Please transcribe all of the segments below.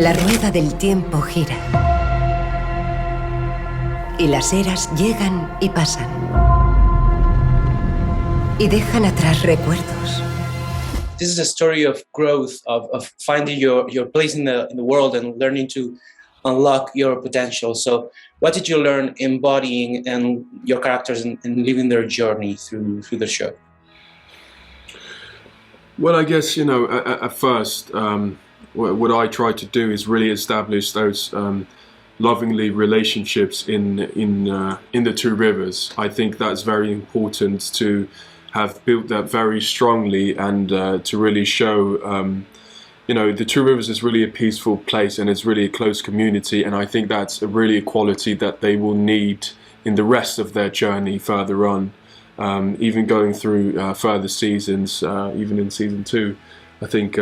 La rueda del tiempo gira. Y las eras llegan y pasan. Y dejan atrás recuerdos. This is a story of growth, of finding your place in the world and learning to unlock your potential. So what did you learn embodying and your characters and living their journey through the show? Well, I guess, at first, what I try to do is really establish those lovingly relationships in the two rivers. I think that's very important to have built that very strongly and to really show, the Two Rivers is really a peaceful place and it's really a close community, and I think that's really a quality that they will need in the rest of their journey further on, even going through further seasons, even in season 2. I think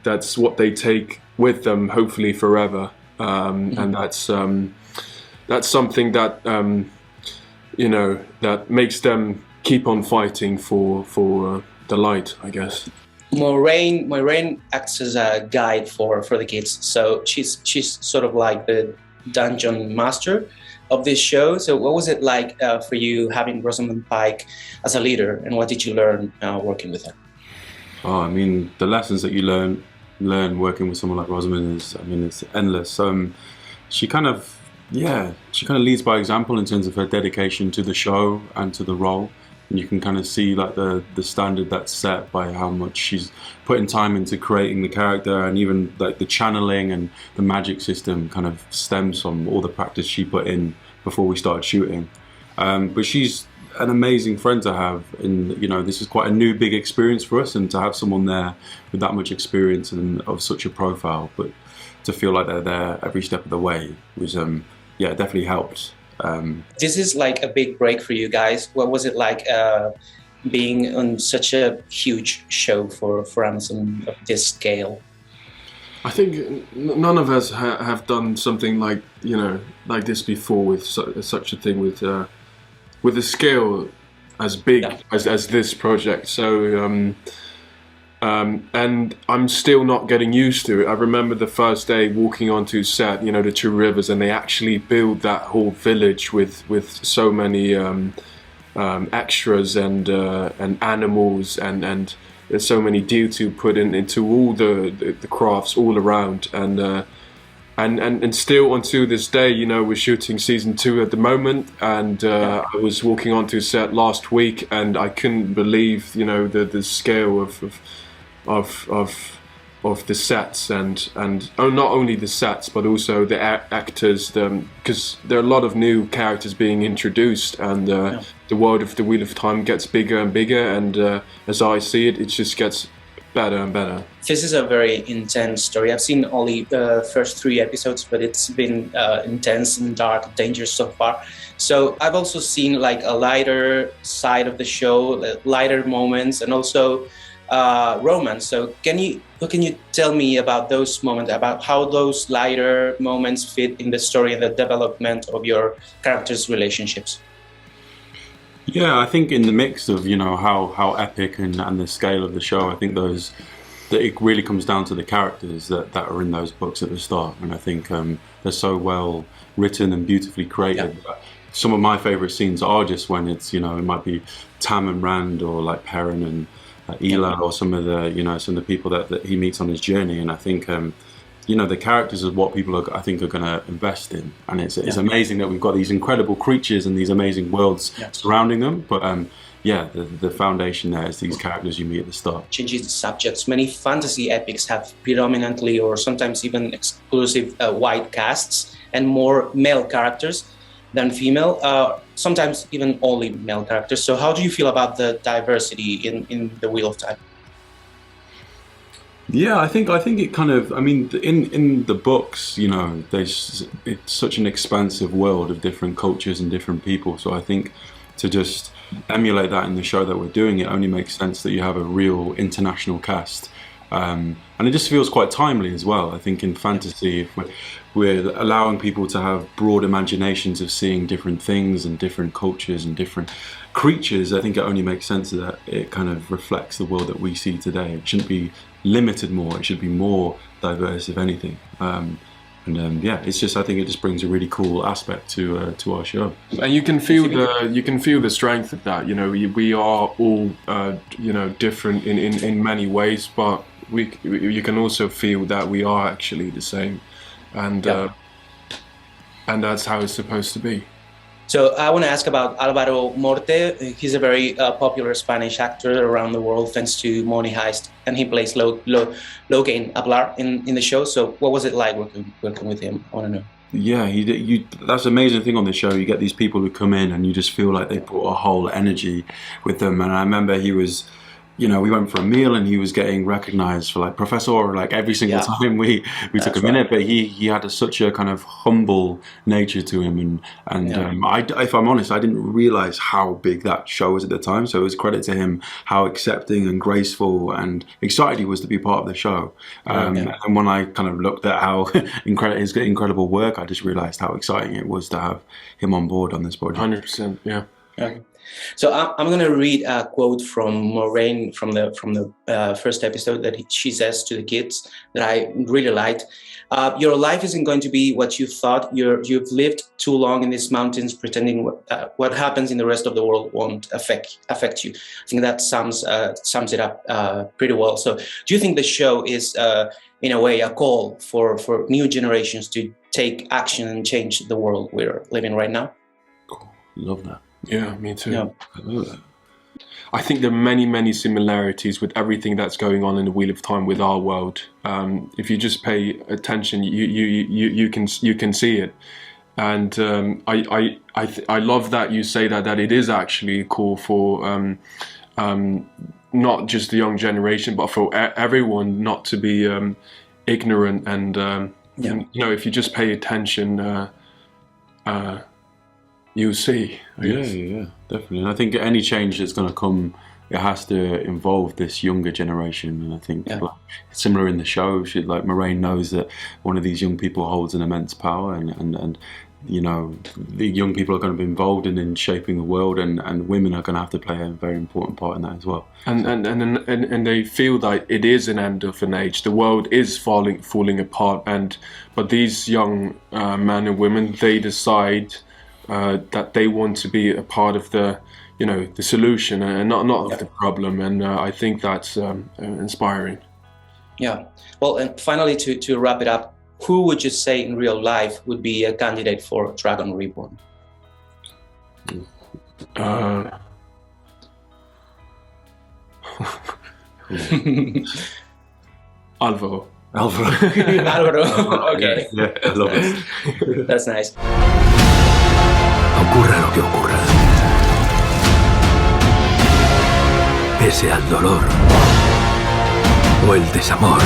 that's what they take with them, hopefully forever, and that's something that that makes them keep on fighting for the light, I guess. Moiraine acts as a guide for the kids, so she's sort of like the dungeon master of this show. So what was it like for you having Rosamund Pike as a leader, and what did you learn working with her? Oh, I mean, the lessons that you learn working with someone like Rosamund is, it's endless. She kind of leads by example in terms of her dedication to the show and to the role. And you can kind of see like the standard that's set by how much she's putting time into creating the character, and even like the channeling and the magic system kind of stems from all the practice she put in before we started shooting. But she's an amazing friend to have, and this is quite a new big experience for us, and to have someone there with that much experience and of such a profile, but to feel like they're there every step of the way was it definitely helped. This is like a big break for you guys. What was it like being on such a huge show for Amazon of this scale? I think none of us have done something like like this before, with such a thing with a scale as big as this project. So and I'm still not getting used to it. I remember the first day walking onto set, the Two Rivers, and they actually build that whole village with so many extras and animals and there's so many detail put into all the crafts all around, and still until this day, we're shooting season 2 at the moment, and I was walking onto set last week and I couldn't believe the scale of the sets and not only the sets but also the actors, because there are a lot of new characters being introduced, and the world of the Wheel of Time gets bigger and bigger, and as I see it, it just gets better and better. This is a very intense story. I've seen only the first 3 episodes, but it's been intense and dark, dangerous so far. So I've also seen like a lighter side of the show, lighter moments, and also romance. So what can you tell me about those moments, about how those lighter moments fit in the story and the development of your characters' relationships? Yeah, I think in the mix of how epic and the scale of the show, I think that it really comes down to the characters that are in those books at the start, and I think they're so well written and beautifully created. Yeah. Some of my favourite scenes are just when it's it might be Tam and Rand, or like Perrin and Ela, or some of the people that he meets on his journey, and I think the characters are what people are going to invest in, and it's amazing that we've got these incredible creatures and these amazing worlds surrounding them, but the foundation there is these characters you meet at the start. Changes the subjects. Many fantasy epics have predominantly or sometimes even exclusive white casts and more male characters than female, sometimes even only male characters. So how do you feel about the diversity in the Wheel of Time? Yeah, I think it kind of, in the books, it's such an expansive world of different cultures and different people. So I think to just emulate that in the show that we're doing, it only makes sense that you have a real international cast. And it just feels quite timely as well. I think in fantasy, if we're allowing people to have broad imaginations of seeing different things and different cultures and different creatures, I think it only makes sense that it kind of reflects the world that we see today. It shouldn't be limited more. It should be more diverse, if anything. It's just, I think it just brings a really cool aspect to our show. And you can feel the strength of that. You know, we are all different in many ways, but you can also feel that we are actually the same, and that's how it's supposed to be. So I want to ask about Álvaro Morte. He's a very popular Spanish actor around the world thanks to Money Heist, and he plays Logan Ablar in the show. So what was it like working with him? I want to know. Yeah, that's the amazing thing on the show. You get these people who come in and you just feel like they brought a whole energy with them. And I remember he was, we went for a meal and he was getting recognized for like Professor, like every single time we took him in it. But he had such a kind of humble nature to him, if I'm honest, I didn't realize how big that show was at the time. So it was a credit to him how accepting and graceful and excited he was to be part of the show. And when I kind of looked at how his incredible work, I just realized how exciting it was to have him on board on this project. 100%, yeah. Okay. So I'm going to read a quote from Maureen from the first episode that she says to the kids that I really liked. Your life isn't going to be what you thought. You've lived too long in these mountains pretending what happens in the rest of the world won't affect you. I think that sums it up pretty well. So do you think the show is in a way a call for new generations to take action and change the world we're living right now? Cool. Love that. Yeah, me too. Yeah. I love that. I think there are many similarities with everything that's going on in the Wheel of Time with our world. If you just pay attention, you can see it. And I love that you say that it is actually a call for not just the young generation, but for everyone not to be ignorant. And if you just pay attention, you'll see. Yeah, definitely. And I think any change that's going to come, it has to involve this younger generation. And I think similar in the show, Moraine knows that one of these young people holds an immense power, and the young people are going to be involved in shaping the world, and women are going to have to play a very important part in that as well. And they feel that it is an end of an age. The world is falling apart, but these young men and women, they decide that they want to be a part of the solution and not of the problem, and I think that's inspiring. Yeah. Well, and finally, to wrap it up, who would you say in real life would be a candidate for Dragon Reborn? Álvaro. Okay. Yeah, I love it. That's nice. Ocurra lo que ocurra, pese al dolor o el desamor,